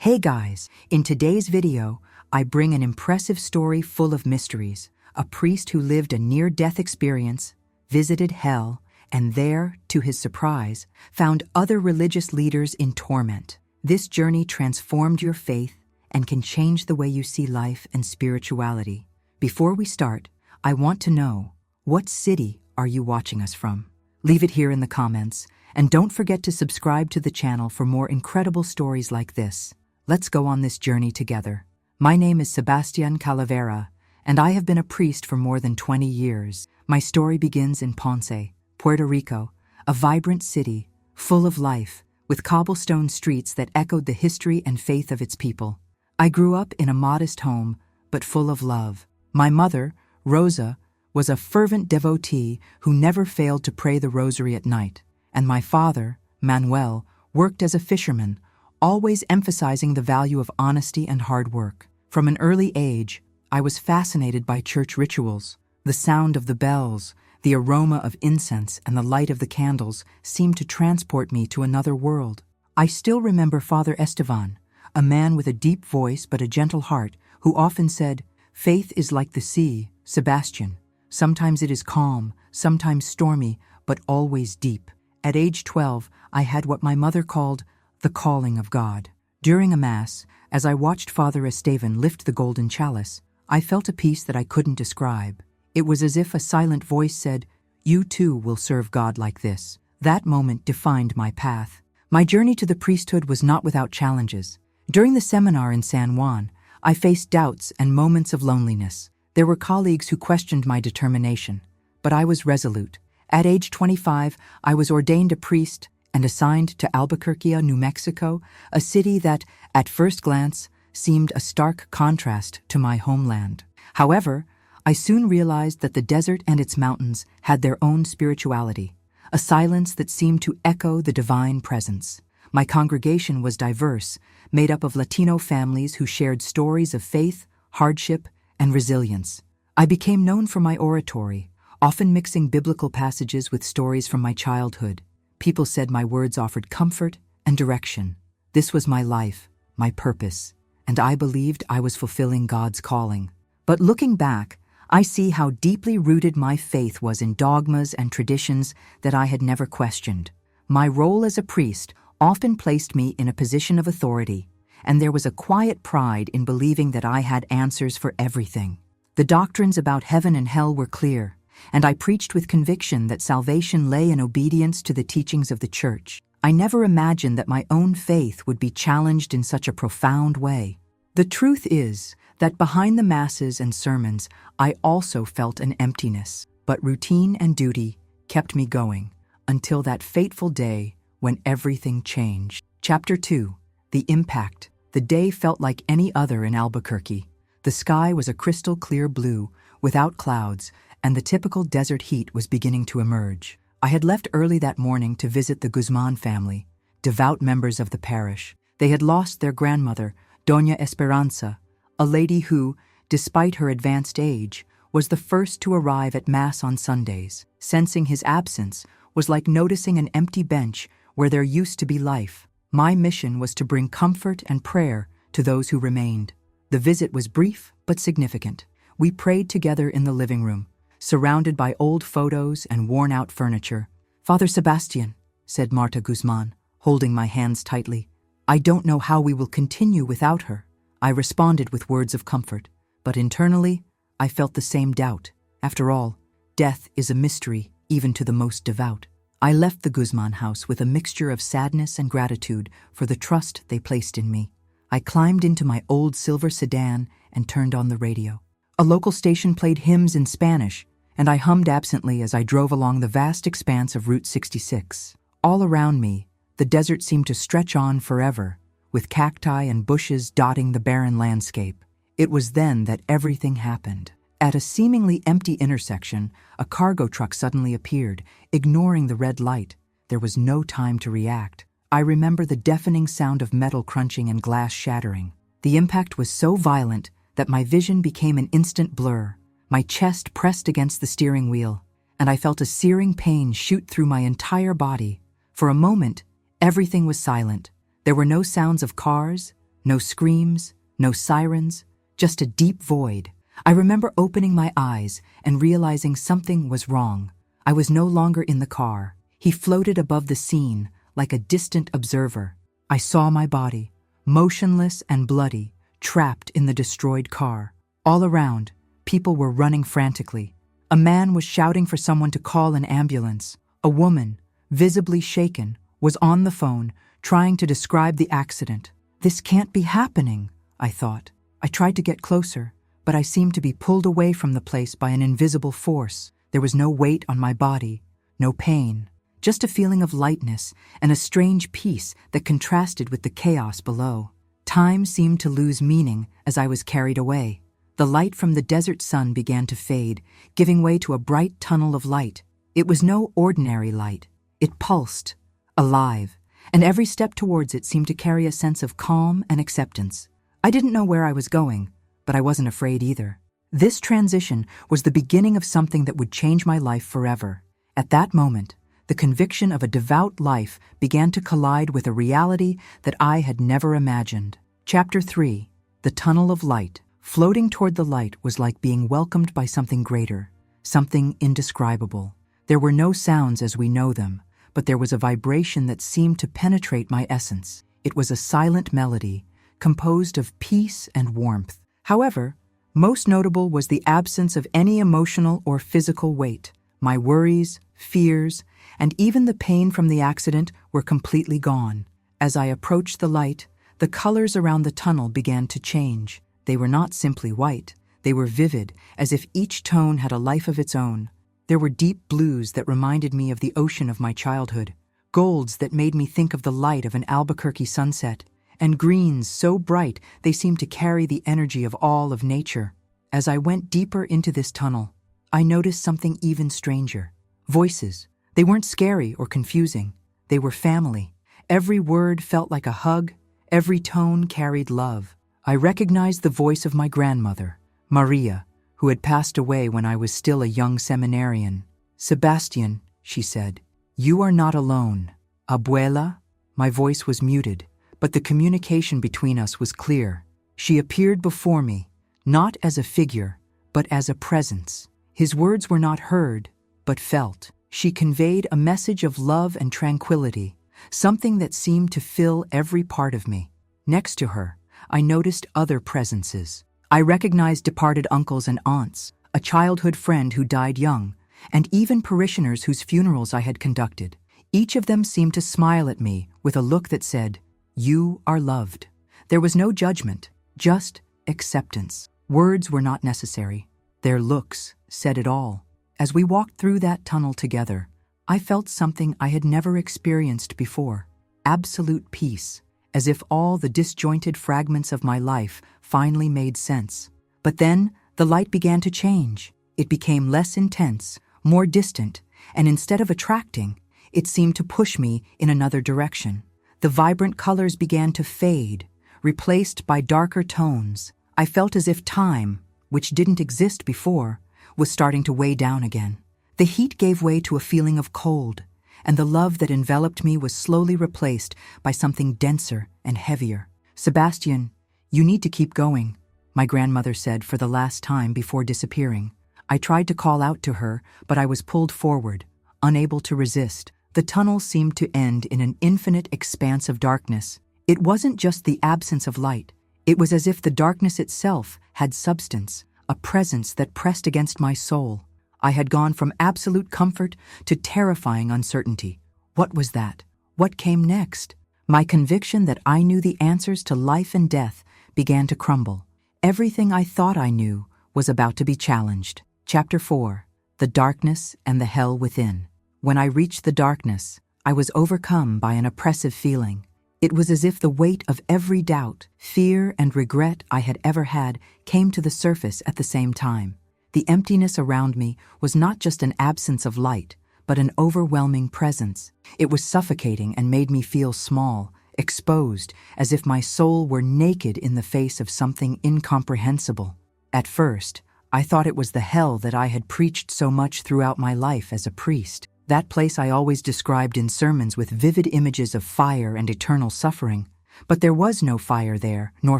Hey guys, in today's video, I bring an impressive story full of mysteries. A priest who lived a near-death experience, visited hell, and there, to his surprise, found other religious leaders in torment. This journey transformed your faith and can change the way you see life and spirituality. Before we start, I want to know, what city are you watching us from? Leave it here in the comments, and don't forget to subscribe to the channel for more incredible stories like this. Let's go on this journey together. My name is Sebastian Calavera, and I have been a priest for more than 20 years. My story begins in Ponce, Puerto Rico, a vibrant city, full of life, with cobblestone streets that echoed the history and faith of its people. I grew up in a modest home, but full of love. My mother, Rosa, was a fervent devotee who never failed to pray the rosary at night, and my father, Manuel, worked as a fisherman, always emphasizing the value of honesty and hard work. From an early age, I was fascinated by church rituals. The sound of the bells, the aroma of incense, and the light of the candles seemed to transport me to another world. I still remember Father Esteban, a man with a deep voice but a gentle heart, who often said, "Faith is like the sea, Sebastian. Sometimes it is calm, sometimes stormy, but always deep." At age 12, I had what my mother called the calling of God. During a Mass, as I watched Father Esteban lift the golden chalice, I felt a peace that I couldn't describe. It was as if a silent voice said, "You too will serve God like this." That moment defined my path. My journey to the priesthood was not without challenges. During the seminar in San Juan, I faced doubts and moments of loneliness. There were colleagues who questioned my determination, but I was resolute. At age 25, I was ordained a priest and assigned to Albuquerque, New Mexico, a city that, at first glance, seemed a stark contrast to my homeland. However, I soon realized that the desert and its mountains had their own spirituality, a silence that seemed to echo the divine presence. My congregation was diverse, made up of Latino families who shared stories of faith, hardship, and resilience. I became known for my oratory, often mixing biblical passages with stories from my childhood. People said my words offered comfort and direction. This was my life, my purpose, and I believed I was fulfilling God's calling. But looking back, I see how deeply rooted my faith was in dogmas and traditions that I had never questioned. My role as a priest often placed me in a position of authority, and there was a quiet pride in believing that I had answers for everything. The doctrines about heaven and hell were clear, and I preached with conviction that salvation lay in obedience to the teachings of the Church. I never imagined that my own faith would be challenged in such a profound way. The truth is that behind the masses and sermons, I also felt an emptiness, but routine and duty kept me going until that fateful day when everything changed. Chapter 2. The Impact. The day felt like any other in Albuquerque. The sky was a crystal clear blue, without clouds, and the typical desert heat was beginning to emerge. I had left early that morning to visit the Guzman family, devout members of the parish. They had lost their grandmother, Doña Esperanza, a lady who, despite her advanced age, was the first to arrive at Mass on Sundays. Sensing his absence was like noticing an empty bench where there used to be life. My mission was to bring comfort and prayer to those who remained. The visit was brief but significant. We prayed together in the living room, surrounded by old photos and worn-out furniture. "Father Sebastian," said Marta Guzman, holding my hands tightly, "I don't know how we will continue without her." I responded with words of comfort, but internally, I felt the same doubt. After all, death is a mystery even to the most devout. I left the Guzman house with a mixture of sadness and gratitude for the trust they placed in me. I climbed into my old silver sedan and turned on the radio. A local station played hymns in Spanish, and I hummed absently as I drove along the vast expanse of Route 66. All around me, the desert seemed to stretch on forever, with cacti and bushes dotting the barren landscape. It was then that everything happened. At a seemingly empty intersection, a cargo truck suddenly appeared, ignoring the red light. There was no time to react. I remember the deafening sound of metal crunching and glass shattering. The impact was so violent that my vision became an instant blur. My chest pressed against the steering wheel, and I felt a searing pain shoot through my entire body. For a moment, everything was silent. There were no sounds of cars, No screams, no sirens, just a deep void. I remember opening my eyes and realizing something was wrong. I was no longer in the car. He floated above the scene like a distant observer. I saw my body, motionless and bloody, trapped in the destroyed car. All around, people were running frantically. A man was shouting for someone to call an ambulance. A woman, visibly shaken, was on the phone, trying to describe the accident. This can't be happening, I thought. I tried to get closer, but I seemed to be pulled away from the place by an invisible force. There was no weight on my body, no pain, just a feeling of lightness and a strange peace that contrasted with the chaos below. Time seemed to lose meaning as I was carried away. The light from the desert sun began to fade, giving way to a bright tunnel of light. It was no ordinary light. It pulsed, alive, and every step towards it seemed to carry a sense of calm and acceptance. I didn't know where I was going, but I wasn't afraid either. This transition was the beginning of something that would change my life forever. At that moment, the conviction of a devout life began to collide with a reality that I had never imagined. Chapter 3. The Tunnel of Light. Floating toward the light was like being welcomed by something greater, something indescribable. There were no sounds as we know them, but there was a vibration that seemed to penetrate my essence. It was a silent melody, composed of peace and warmth. However, most notable was the absence of any emotional or physical weight. My worries, fears, and even the pain from the accident were completely gone. As I approached the light, the colors around the tunnel began to change. They were not simply white. They were vivid, as if each tone had a life of its own. There were deep blues that reminded me of the ocean of my childhood, golds that made me think of the light of an Albuquerque sunset, and greens so bright they seemed to carry the energy of all of nature. As I went deeper into this tunnel, I noticed something even stranger. Voices. They weren't scary or confusing. They were family. Every word felt like a hug. Every tone carried love. I recognized the voice of my grandmother, Maria, who had passed away when I was still a young seminarian. "Sebastian," she said, "you are not alone." "Abuela?" My voice was muted, but the communication between us was clear. She appeared before me, not as a figure, but as a presence. His words were not heard, but felt. She conveyed a message of love and tranquility, something that seemed to fill every part of me. Next to her, I noticed other presences. I recognized departed uncles and aunts, a childhood friend who died young, and even parishioners whose funerals I had conducted. Each of them seemed to smile at me with a look that said, "You are loved." There was no judgment, just acceptance. Words were not necessary. Their looks said it all. As we walked through that tunnel together, I felt something I had never experienced before. Absolute peace, as if all the disjointed fragments of my life finally made sense. But then, the light began to change. It became less intense, more distant, and instead of attracting, it seemed to push me in another direction. The vibrant colors began to fade, replaced by darker tones. I felt as if time, which didn't exist before, was starting to weigh down again. The heat gave way to a feeling of cold, and the love that enveloped me was slowly replaced by something denser and heavier. "Sebastian, you need to keep going," my grandmother said for the last time before disappearing. I tried to call out to her, but I was pulled forward, unable to resist. The tunnel seemed to end in an infinite expanse of darkness. It wasn't just the absence of light. It was as if the darkness itself had substance, a presence that pressed against my soul. I had gone from absolute comfort to terrifying uncertainty. What was that? What came next? My conviction that I knew the answers to life and death began to crumble. Everything I thought I knew was about to be challenged. Chapter 4. The Darkness and the Hell Within. When I reached the darkness, I was overcome by an oppressive feeling. It was as if the weight of every doubt, fear, and regret I had ever had came to the surface at the same time. The emptiness around me was not just an absence of light, but an overwhelming presence. It was suffocating and made me feel small, exposed, as if my soul were naked in the face of something incomprehensible. At first, I thought it was the hell that I had preached so much throughout my life as a priest. That place I always described in sermons with vivid images of fire and eternal suffering. But there was no fire there, nor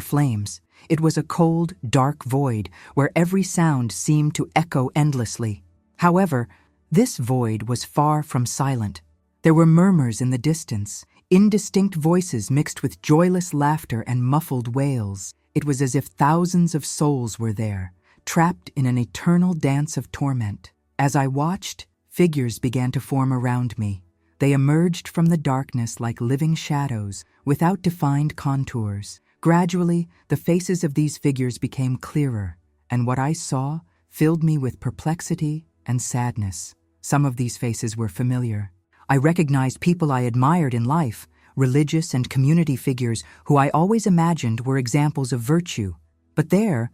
flames. It was a cold, dark void where every sound seemed to echo endlessly. However, this void was far from silent. There were murmurs in the distance, indistinct voices mixed with joyless laughter and muffled wails. It was as if thousands of souls were there, trapped in an eternal dance of torment. As I watched, figures began to form around me. They emerged from the darkness like living shadows, without defined contours. Gradually, the faces of these figures became clearer, and what I saw filled me with perplexity and sadness. Some of these faces were familiar. I recognized people I admired in life, religious and community figures who I always imagined were examples of virtue. But their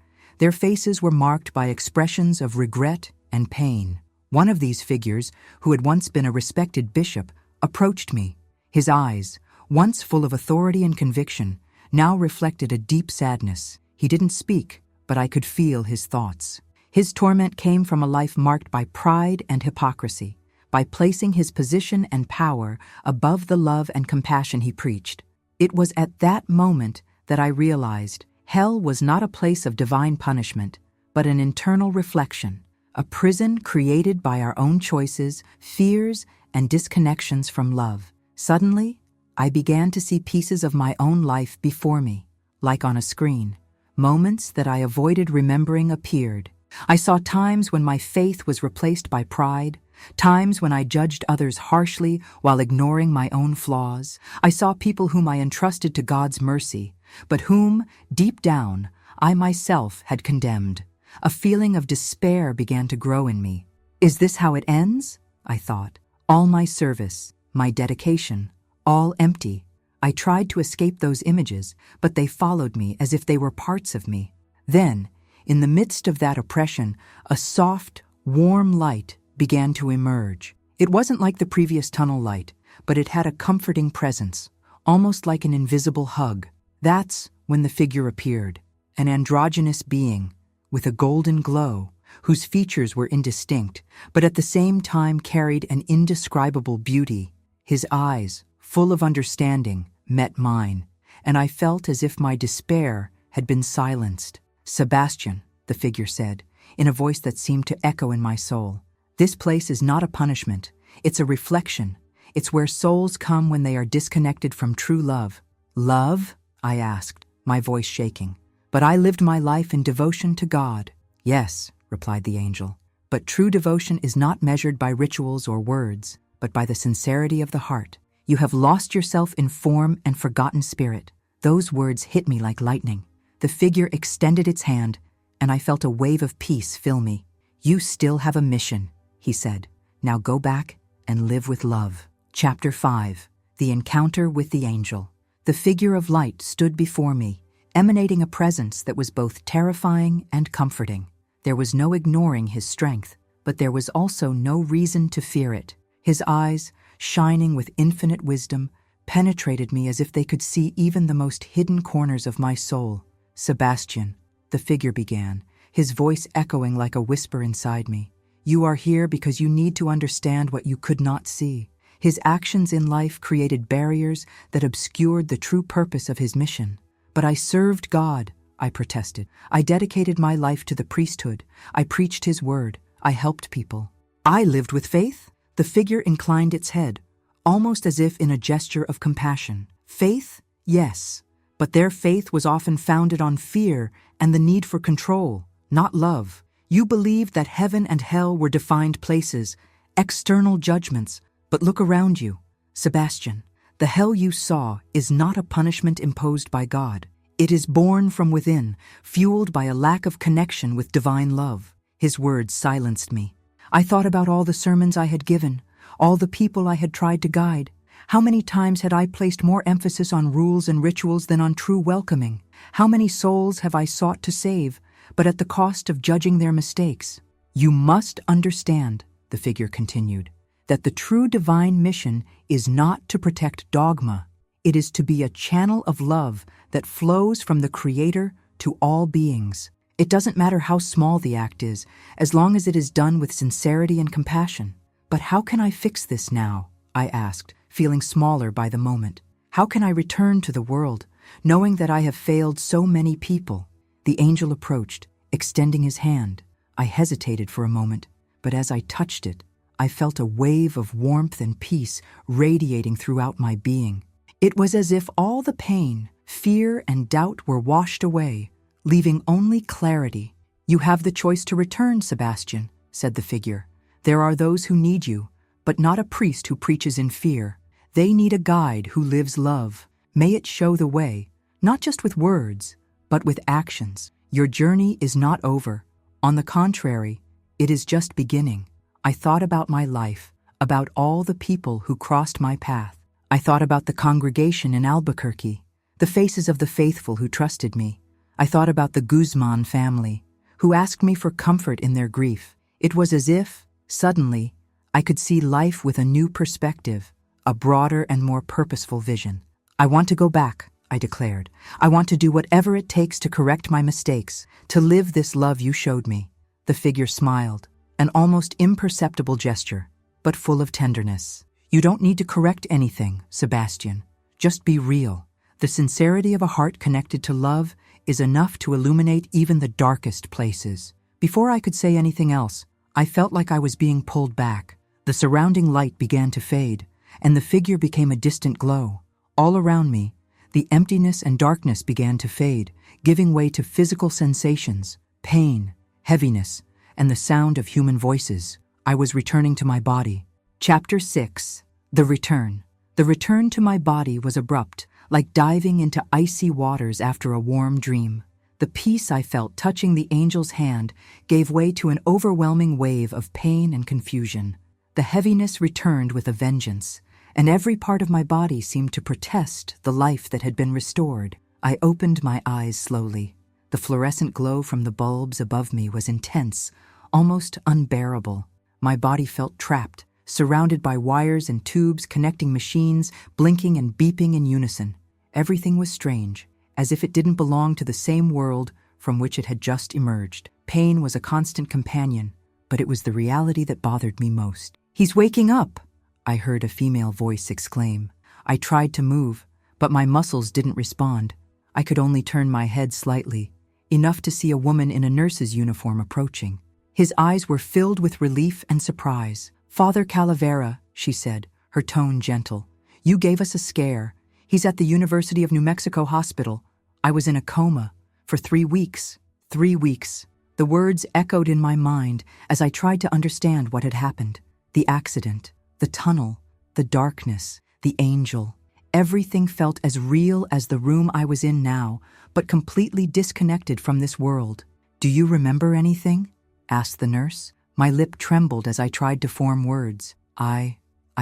faces were marked by expressions of regret and pain. One of these figures, who had once been a respected bishop, approached me. His eyes, once full of authority and conviction, now reflected a deep sadness. He didn't speak, but I could feel his thoughts. His torment came from a life marked by pride and hypocrisy, by placing his position and power above the love and compassion he preached. It was at that moment that I realized hell was not a place of divine punishment, but an internal reflection, a prison created by our own choices, fears, and disconnections from love. Suddenly, I began to see pieces of my own life before me, like on a screen. Moments that I avoided remembering appeared. I saw times when my faith was replaced by pride, times when I judged others harshly while ignoring my own flaws. I saw people whom I entrusted to God's mercy, but whom, deep down, I myself had condemned. A feeling of despair began to grow in me. Is this how it ends? I thought. All my service, my dedication, all empty. I tried to escape those images, but they followed me as if they were parts of me. Then, in the midst of that oppression, a soft, warm light began to emerge. It wasn't like the previous tunnel light, but it had a comforting presence, almost like an invisible hug. That's when the figure appeared, an androgynous being with a golden glow, whose features were indistinct, but at the same time carried an indescribable beauty. His eyes, full of understanding, met mine, and I felt as if my despair had been silenced. "Sebastian," the figure said, in a voice that seemed to echo in my soul, "this place is not a punishment. It's a reflection. It's where souls come when they are disconnected from true love." "Love?" I asked, my voice shaking. "But I lived my life in devotion to God." "Yes," replied the angel, "but true devotion is not measured by rituals or words, but by the sincerity of the heart. You have lost yourself in form and forgotten spirit." Those words hit me like lightning. The figure extended its hand, and I felt a wave of peace fill me. "You still have a mission," he said. "Now go back and live with love." Chapter 5. The Encounter with the Angel. The figure of light stood before me, emanating a presence that was both terrifying and comforting. There was no ignoring his strength, but there was also no reason to fear it. His eyes, shining with infinite wisdom, penetrated me as if they could see even the most hidden corners of my soul. "Sebastian," the figure began, his voice echoing like a whisper inside me. "You are here because you need to understand what you could not see." His actions in life created barriers that obscured the true purpose of his mission. "But I served God," I protested. "I dedicated my life to the priesthood. I preached his word. I helped people. I lived with faith." The figure inclined its head, almost as if in a gesture of compassion. "Faith? Yes. But their faith was often founded on fear and the need for control, not love. You believed that heaven and hell were defined places, external judgments. But look around you, Sebastian. The hell you saw is not a punishment imposed by God. It is born from within, fueled by a lack of connection with divine love." His words silenced me. I thought about all the sermons I had given, all the people I had tried to guide. How many times had I placed more emphasis on rules and rituals than on true welcoming? How many souls have I sought to save, but at the cost of judging their mistakes? "You must understand," the figure continued, "that the true divine mission is not to protect dogma. It is to be a channel of love that flows from the Creator to all beings. It doesn't matter how small the act is, as long as it is done with sincerity and compassion." "But how can I fix this now?" I asked, feeling smaller by the moment. How can I return to the world, knowing that I have failed so many people? The angel approached, extending his hand. I hesitated for a moment, but as I touched it, I felt a wave of warmth and peace radiating throughout my being. It was as if all the pain, fear, and doubt were washed away, leaving only clarity. "You have the choice to return, Sebastian," said the figure. "There are those who need you, but not a priest who preaches in fear. They need a guide who lives love. May it show the way, not just with words, but with actions. Your journey is not over. On the contrary, it is just beginning." I thought about my life, about all the people who crossed my path. I thought about the congregation in Albuquerque, the faces of the faithful who trusted me. I thought about the Guzman family, who asked me for comfort in their grief. It was as if, suddenly, I could see life with a new perspective, a broader and more purposeful vision. "I want to go back," I declared. "I want to do whatever it takes to correct my mistakes, to live this love you showed me." The figure smiled, an almost imperceptible gesture, but full of tenderness. "You don't need to correct anything, Sebastian. Just be real. The sincerity of a heart connected to love is enough to illuminate even the darkest places." Before I could say anything else, I felt like I was being pulled back. The surrounding light began to fade, and the figure became a distant glow. All around me, the emptiness and darkness began to fade, giving way to physical sensations, pain, heaviness, and the sound of human voices. I was returning to my body. Chapter 6. The Return. The return to my body was abrupt, like diving into icy waters after a warm dream. The peace I felt touching the angel's hand gave way to an overwhelming wave of pain and confusion. The heaviness returned with a vengeance, and every part of my body seemed to protest the life that had been restored. I opened my eyes slowly. The fluorescent glow from the bulbs above me was intense, almost unbearable. My body felt trapped, surrounded by wires and tubes connecting machines, blinking and beeping in unison. Everything was strange, as if it didn't belong to the same world from which it had just emerged. Pain was a constant companion, but it was the reality that bothered me most. "He's waking up!" I heard a female voice exclaim. I tried to move, but my muscles didn't respond. I could only turn my head slightly, enough to see a woman in a nurse's uniform approaching. His eyes were filled with relief and surprise. "Father Calavera," she said, her tone gentle. "You gave us a scare. He's at the University of New Mexico hospital. I was in a coma for 3 weeks. 3 weeks." The words echoed in my mind as I tried to understand what had happened. The accident, the tunnel, the darkness, the angel. Everything felt as real as the room I was in now, but completely disconnected from this world. "Do you remember anything?" asked the nurse. My lip trembled as I tried to form words. I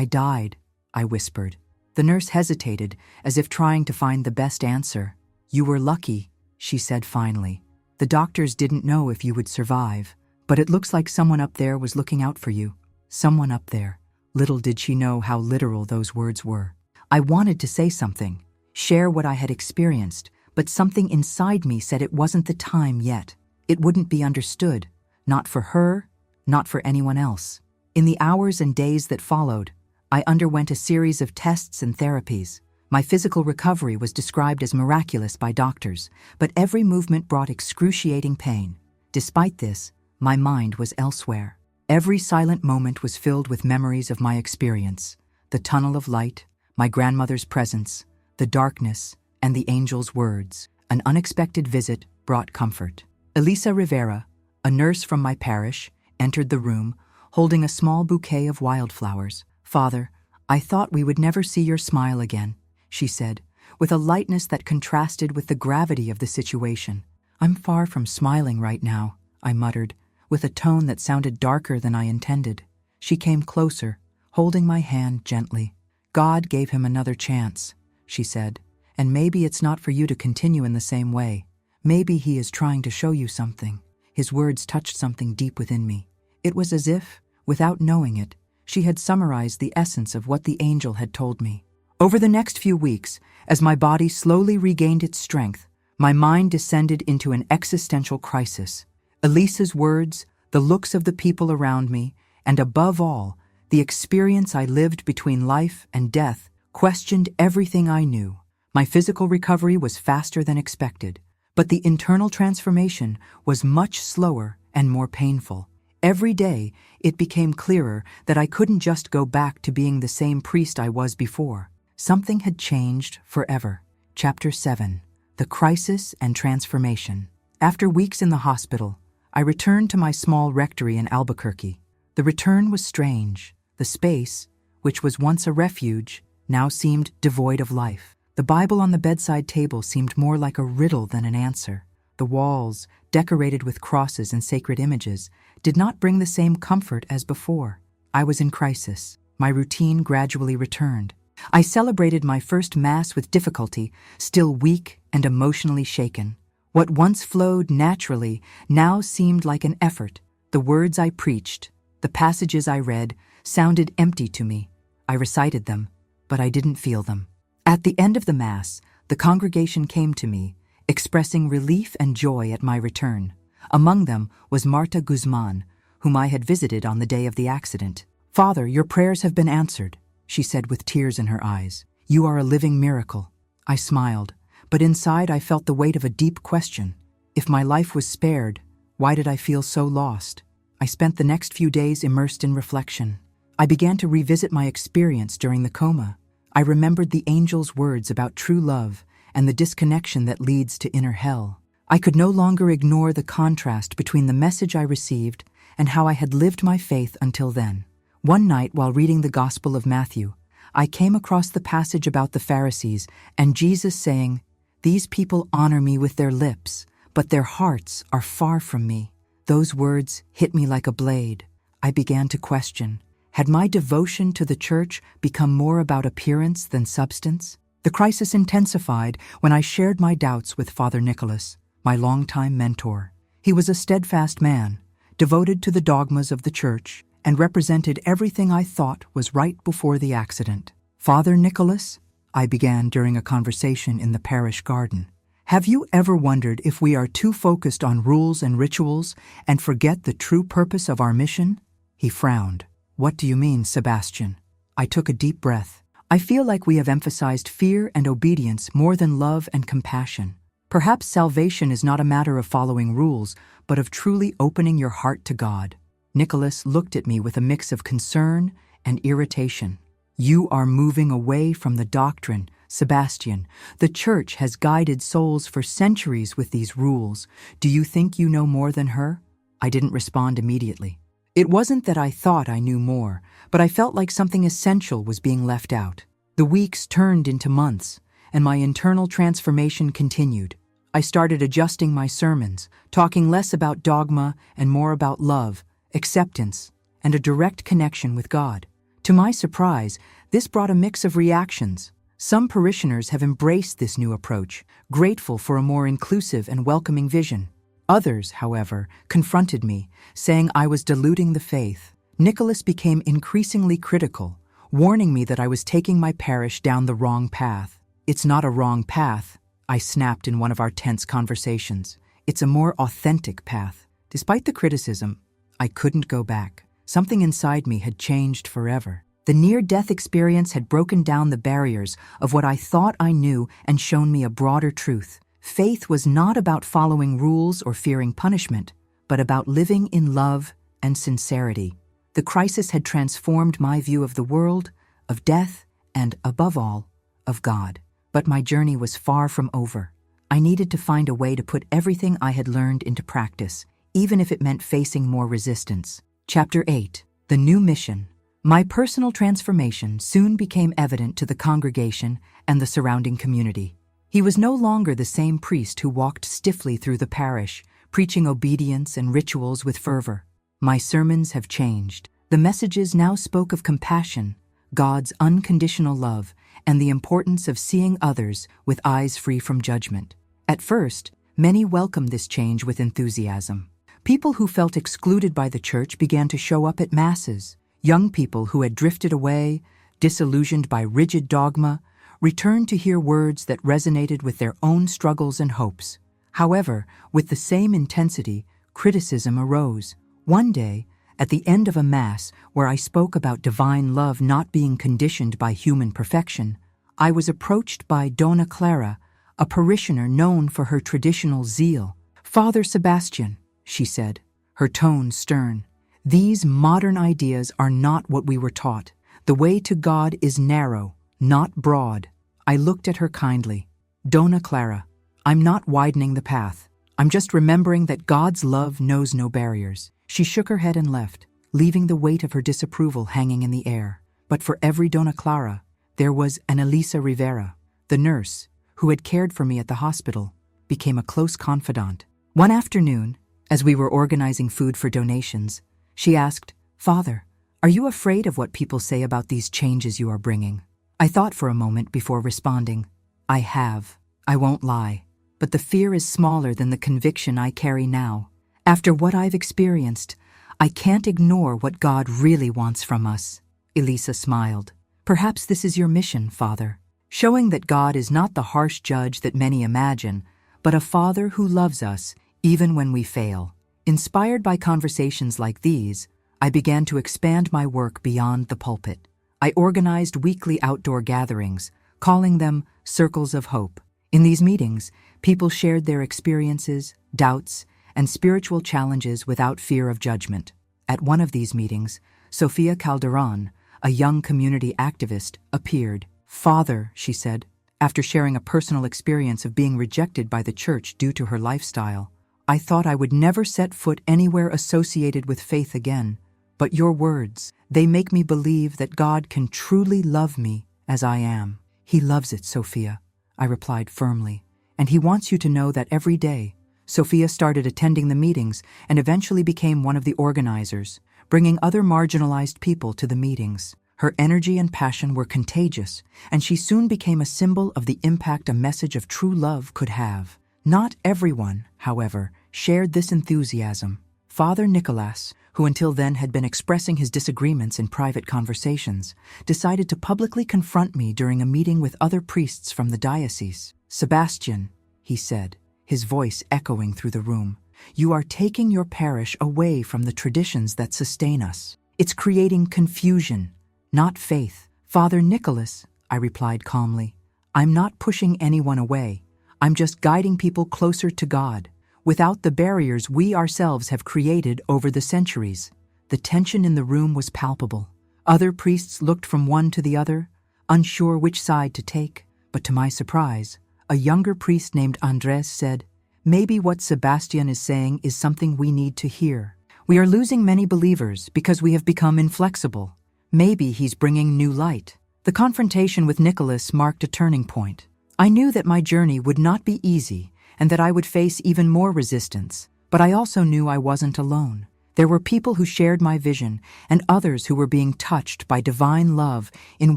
died," I whispered. The nurse hesitated, as if trying to find the best answer. "You were lucky," she said finally. "The doctors didn't know if you would survive, but it looks like someone up there was looking out for you." Someone up there. Little did she know how literal those words were. I wanted to say something, share what I had experienced, but something inside me said it wasn't the time yet. It wouldn't be understood. Not for her, not for anyone else. In the hours and days that followed, I underwent a series of tests and therapies. My physical recovery was described as miraculous by doctors, but every movement brought excruciating pain. Despite this, my mind was elsewhere. Every silent moment was filled with memories of my experience: the tunnel of light, my grandmother's presence, the darkness, and the angel's words. An unexpected visit brought comfort. Elisa Rivera, a nurse from my parish, entered the room, holding a small bouquet of wildflowers. "Father, I thought we would never see your smile again," she said, with a lightness that contrasted with the gravity of the situation. "I'm far from smiling right now," I muttered, with a tone that sounded darker than I intended. She came closer, holding my hand gently. "God gave him another chance," she said, "and maybe it's not for you to continue in the same way. Maybe he is trying to show you something." His words touched something deep within me. It was as if, without knowing it, she had summarized the essence of what the angel had told me. Over the next few weeks, as my body slowly regained its strength, my mind descended into an existential crisis. Elisa's words, the looks of the people around me, and above all, the experience I lived between life and death questioned everything I knew. My physical recovery was faster than expected, but the internal transformation was much slower and more painful. Every day, it became clearer that I couldn't just go back to being the same priest I was before. Something had changed forever. Chapter 7. The Crisis and Transformation. After weeks in the hospital, I returned to my small rectory in Albuquerque. The return was strange. The space, which was once a refuge, now seemed devoid of life. The Bible on the bedside table seemed more like a riddle than an answer. The walls, decorated with crosses and sacred images, did not bring the same comfort as before. I was in crisis. My routine gradually returned. I celebrated my first Mass with difficulty, still weak and emotionally shaken. What once flowed naturally now seemed like an effort. The words I preached, the passages I read, sounded empty to me. I recited them, but I didn't feel them. At the end of the Mass, the congregation came to me, expressing relief and joy at my return. Among them was Marta Guzman, whom I had visited on the day of the accident. "Father, your prayers have been answered," she said with tears in her eyes. "You are a living miracle." I smiled, but inside I felt the weight of a deep question. If my life was spared, why did I feel so lost? I spent the next few days immersed in reflection. I began to revisit my experience during the coma. I remembered the angel's words about true love and the disconnection that leads to inner hell. I could no longer ignore the contrast between the message I received and how I had lived my faith until then. One night, while reading the Gospel of Matthew, I came across the passage about the Pharisees and Jesus saying, "These people honor me with their lips, but their hearts are far from me." Those words hit me like a blade. I began to question, had my devotion to the church become more about appearance than substance? The crisis intensified when I shared my doubts with Father Nicholas, my longtime mentor. He was a steadfast man, devoted to the dogmas of the church, and represented everything I thought was right before the accident. "Father Nicholas," I began during a conversation in the parish garden, "have you ever wondered if we are too focused on rules and rituals and forget the true purpose of our mission?" He frowned. "What do you mean, Sebastian?" I took a deep breath. "I feel like we have emphasized fear and obedience more than love and compassion. Perhaps salvation is not a matter of following rules, but of truly opening your heart to God." Nicholas looked at me with a mix of concern and irritation. "You are moving away from the doctrine, Sebastian. The church has guided souls for centuries with these rules. Do you think you know more than her?" I didn't respond immediately. It wasn't that I thought I knew more, but I felt like something essential was being left out. The weeks turned into months, and my internal transformation continued. I started adjusting my sermons, talking less about dogma and more about love, acceptance, and a direct connection with God. To my surprise, this brought a mix of reactions. Some parishioners have embraced this new approach, grateful for a more inclusive and welcoming vision. Others, however, confronted me, saying I was diluting the faith. Nicholas became increasingly critical, warning me that I was taking my parish down the wrong path. "It's not a wrong path," I snapped in one of our tense conversations. "It's a more authentic path." Despite the criticism, I couldn't go back. Something inside me had changed forever. The near-death experience had broken down the barriers of what I thought I knew and shown me a broader truth. Faith was not about following rules or fearing punishment, but about living in love and sincerity. The crisis had transformed my view of the world, of death, and, above all, of God. But my journey was far from over. I needed to find a way to put everything I had learned into practice, even if it meant facing more resistance. Chapter 8. The New Mission. My personal transformation soon became evident to the congregation and the surrounding community. He was no longer the same priest who walked stiffly through the parish, preaching obedience and rituals with fervor. My sermons have changed. The messages now spoke of compassion, God's unconditional love, and the importance of seeing others with eyes free from judgment. At first, many welcomed this change with enthusiasm. People who felt excluded by the church began to show up at masses. Young people who had drifted away, disillusioned by rigid dogma, returned to hear words that resonated with their own struggles and hopes. However, with the same intensity, criticism arose. One day, at the end of a Mass where I spoke about divine love not being conditioned by human perfection, I was approached by Dona Clara, a parishioner known for her traditional zeal. "Father Sebastian," she said, her tone stern, "these modern ideas are not what we were taught. The way to God is narrow, not broad." I looked at her kindly. "Dona Clara, I'm not widening the path. I'm just remembering that God's love knows no barriers." She shook her head and left, leaving the weight of her disapproval hanging in the air. But for every Dona Clara, there was an Elisa Rivera. The nurse, who had cared for me at the hospital, became a close confidant. One afternoon, as we were organizing food for donations, she asked, "Father, are you afraid of what people say about these changes you are bringing?" I thought for a moment before responding. "I have. I won't lie. But the fear is smaller than the conviction I carry now. After what I've experienced, I can't ignore what God really wants from us." Elisa smiled. "Perhaps this is your mission, Father, showing that God is not the harsh judge that many imagine, but a Father who loves us even when we fail." Inspired by conversations like these, I began to expand my work beyond the pulpit. I organized weekly outdoor gatherings, calling them Circles of Hope. In these meetings, people shared their experiences, doubts, and spiritual challenges without fear of judgment. At one of these meetings, Sofia Calderon, a young community activist, appeared. "Father," she said, after sharing a personal experience of being rejected by the church due to her lifestyle, "I thought I would never set foot anywhere associated with faith again. But your words, they make me believe that God can truly love me as I am." "He loves it, Sophia," I replied firmly, "and he wants you to know that every day." Sophia started attending the meetings and eventually became one of the organizers, bringing other marginalized people to the meetings. Her energy and passion were contagious, and she soon became a symbol of the impact a message of true love could have. Not everyone, however, shared this enthusiasm. Father Nicholas, who until then had been expressing his disagreements in private conversations, decided to publicly confront me during a meeting with other priests from the diocese. "Sebastian," he said, his voice echoing through the room, "you are taking your parish away from the traditions that sustain us. It's creating confusion, not faith." "Father Nicholas," I replied calmly, "I'm not pushing anyone away. I'm just guiding people closer to God, without the barriers we ourselves have created over the centuries." The tension in the room was palpable. Other priests looked from one to the other, unsure which side to take, but to my surprise, a younger priest named Andres said, "Maybe what Sebastian is saying is something we need to hear. We are losing many believers because we have become inflexible. Maybe he's bringing new light." The confrontation with Nicholas marked a turning point. I knew that my journey would not be easy and that I would face even more resistance, but I also knew I wasn't alone. There were people who shared my vision and others who were being touched by divine love in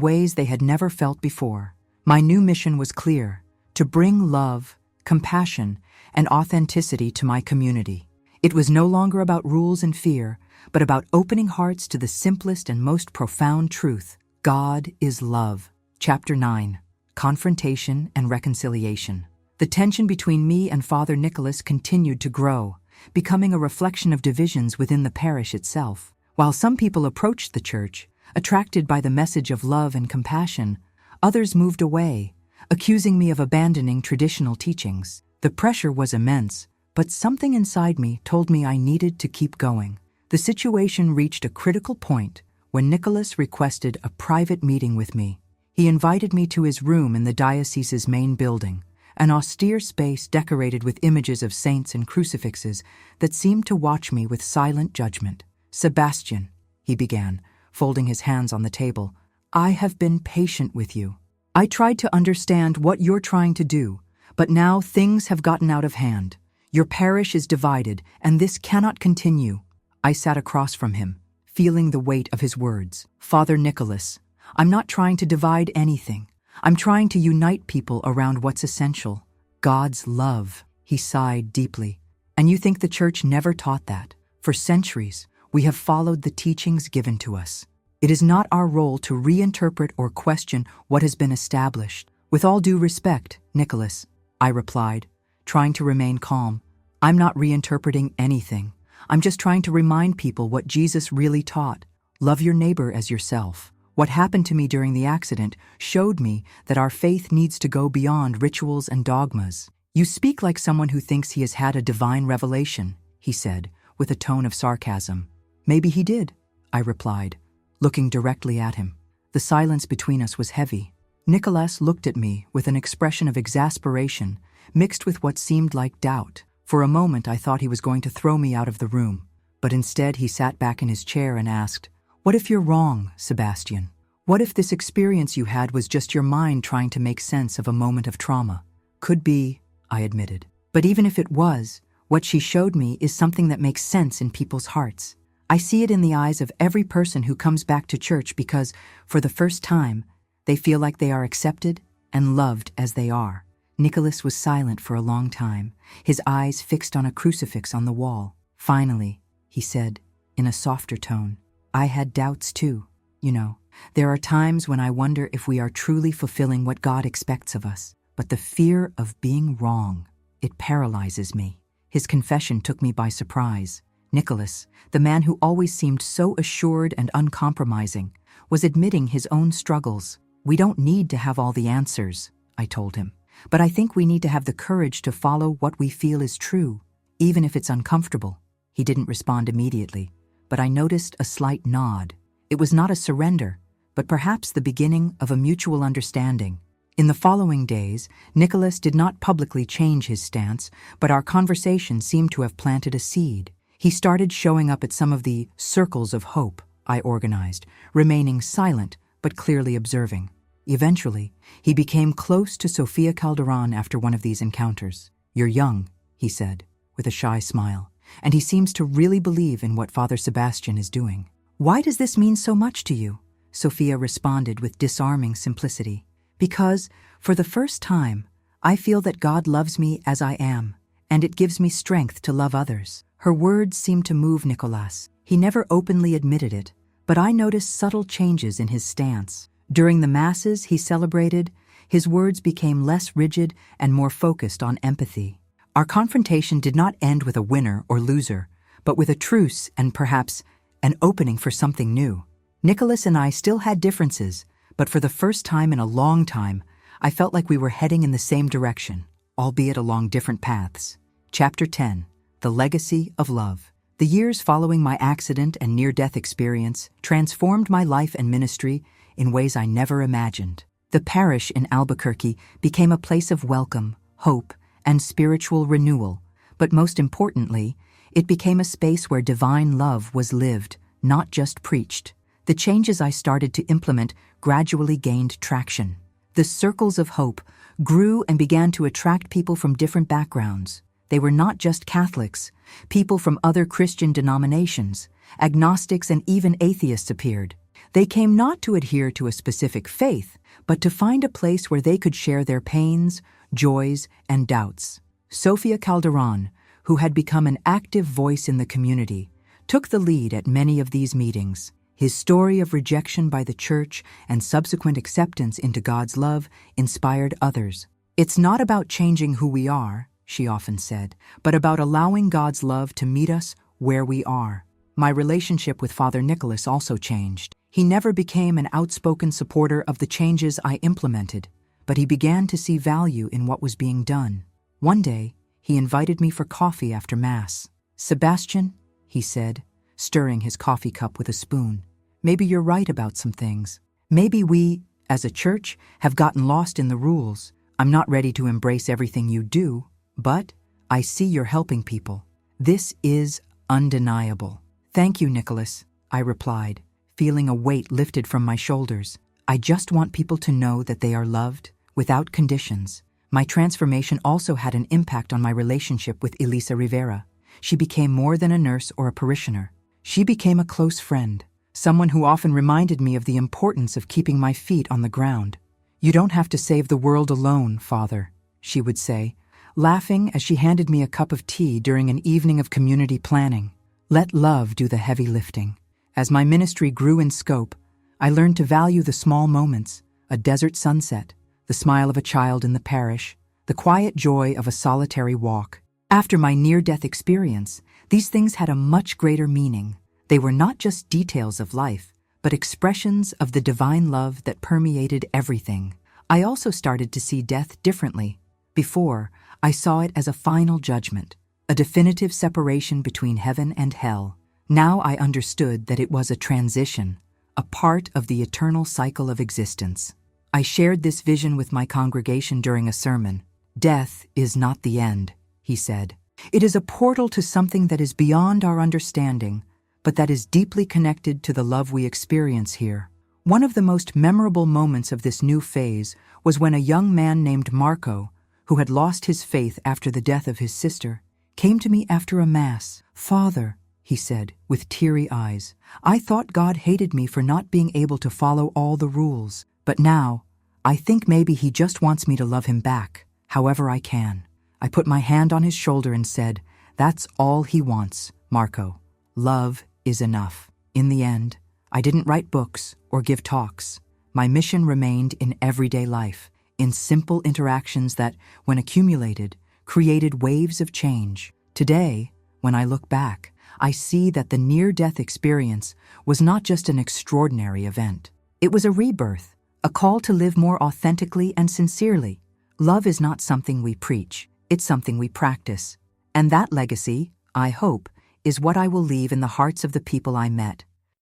ways they had never felt before. My new mission was clear: to bring love, compassion, and authenticity to my community. It was no longer about rules and fear, but about opening hearts to the simplest and most profound truth: God is love. Chapter 9. Confrontation and Reconciliation. The tension between me and Father Nicholas continued to grow, becoming a reflection of divisions within the parish itself. While some people approached the church, attracted by the message of love and compassion, others moved away, accusing me of abandoning traditional teachings. The pressure was immense, but something inside me told me I needed to keep going. The situation reached a critical point when Nicholas requested a private meeting with me. He invited me to his room in the diocese's main building, an austere space decorated with images of saints and crucifixes that seemed to watch me with silent judgment. "Sebastian," he began, folding his hands on the table, "I have been patient with you. I tried to understand what you're trying to do, but now things have gotten out of hand. Your parish is divided, and this cannot continue." I sat across from him, feeling the weight of his words. "Father Nicholas, I'm not trying to divide anything. I'm trying to unite people around what's essential: God's love." He sighed deeply. "And you think the church never taught that? For centuries, we have followed the teachings given to us. It is not our role to reinterpret or question what has been established." "With all due respect, Nicholas," I replied, trying to remain calm, "I'm not reinterpreting anything. I'm just trying to remind people what Jesus really taught: love your neighbor as yourself." What happened to me during the accident showed me that our faith needs to go beyond rituals and dogmas. You speak like someone who thinks he has had a divine revelation, he said, with a tone of sarcasm. Maybe he did, I replied, looking directly at him. The silence between us was heavy. Nicholas looked at me with an expression of exasperation, mixed with what seemed like doubt. For a moment I thought he was going to throw me out of the room, but instead he sat back in his chair and asked, "What if you're wrong, Sebastian? What if this experience you had was just your mind trying to make sense of a moment of trauma?" "Could be," I admitted. "But even if it was, what she showed me is something that makes sense in people's hearts. I see it in the eyes of every person who comes back to church because, for the first time, they feel like they are accepted and loved as they are." Nicholas was silent for a long time, his eyes fixed on a crucifix on the wall. Finally, he said, in a softer tone, "I had doubts too. You know, there are times when I wonder if we are truly fulfilling what God expects of us. But the fear of being wrong, it paralyzes me." His confession took me by surprise. Nicholas, the man who always seemed so assured and uncompromising, was admitting his own struggles. "We don't need to have all the answers," I told him. "But I think we need to have the courage to follow what we feel is true, even if it's uncomfortable." He didn't respond immediately, but I noticed a slight nod. It was not a surrender, but perhaps the beginning of a mutual understanding. In the following days, Nicholas did not publicly change his stance, but our conversation seemed to have planted a seed. He started showing up at some of the circles of hope I organized, remaining silent but clearly observing. Eventually, he became close to Sofia Calderon after one of these encounters. "You're young," he said, with a shy smile, "and he seems to really believe in what Father Sebastian is doing." "Why does this mean so much to you?" Sofia responded with disarming simplicity. "Because, for the first time, I feel that God loves me as I am, and it gives me strength to love others." Her words seemed to move Nicholas. He never openly admitted it, but I noticed subtle changes in his stance. During the masses he celebrated, his words became less rigid and more focused on empathy. Our confrontation did not end with a winner or loser, but with a truce and perhaps an opening for something new. Nicholas and I still had differences, but for the first time in a long time, I felt like we were heading in the same direction, albeit along different paths. Chapter 10. The Legacy of Love. The years following my accident and near-death experience transformed my life and ministry in ways I never imagined. The parish in Albuquerque became a place of welcome, hope, and spiritual renewal, but most importantly, it became a space where divine love was lived, not just preached. The changes I started to implement gradually gained traction. The circles of hope grew and began to attract people from different backgrounds. They were not just Catholics. People from other Christian denominations, agnostics, and even atheists appeared. They came not to adhere to a specific faith, but to find a place where they could share their pains, joys, and doubts. Sofia Calderon, who had become an active voice in the community, took the lead at many of these meetings. His story of rejection by the church and subsequent acceptance into God's love inspired others. "It's not about changing who we are," she often said, "but about allowing God's love to meet us where we are." My relationship with Father Nicholas also changed. He never became an outspoken supporter of the changes I implemented, but he began to see value in what was being done. One day, he invited me for coffee after Mass. "Sebastian," he said, stirring his coffee cup with a spoon, "maybe you're right about some things. Maybe we, as a church, have gotten lost in the rules. I'm not ready to embrace everything you do, but I see you're helping people. This is undeniable." "Thank you, Nicholas," I replied, feeling a weight lifted from my shoulders. "I just want people to know that they are loved, without conditions." My transformation also had an impact on my relationship with Elisa Rivera. She became more than a nurse or a parishioner. She became a close friend, someone who often reminded me of the importance of keeping my feet on the ground. "You don't have to save the world alone, Father," she would say, laughing as she handed me a cup of tea during an evening of community planning. "Let love do the heavy lifting." As my ministry grew in scope, I learned to value the small moments, a desert sunset, the smile of a child in the parish, the quiet joy of a solitary walk. After my near-death experience, these things had a much greater meaning. They were not just details of life, but expressions of the divine love that permeated everything. I also started to see death differently. Before, I saw it as a final judgment, a definitive separation between heaven and hell. Now I understood that it was a transition, a part of the eternal cycle of existence. I shared this vision with my congregation during a sermon. Death is not the end, he said. It is a portal to something that is beyond our understanding, but that is deeply connected to the love we experience here. One of the most memorable moments of this new phase was when a young man named Marco, who had lost his faith after the death of his sister, came to me after a mass. "Father," he said, with teary eyes, "I thought God hated me for not being able to follow all the rules, but now, I think maybe he just wants me to love him back, however I can." I put my hand on his shoulder and said, "That's all he wants, Marco. Love is enough." In the end, I didn't write books or give talks. My mission remained in everyday life, in simple interactions that, when accumulated, created waves of change. Today, when I look back, I see that the near-death experience was not just an extraordinary event. It was a rebirth, a call to live more authentically and sincerely. Love is not something we preach, it's something we practice. And that legacy, I hope, is what I will leave in the hearts of the people I met.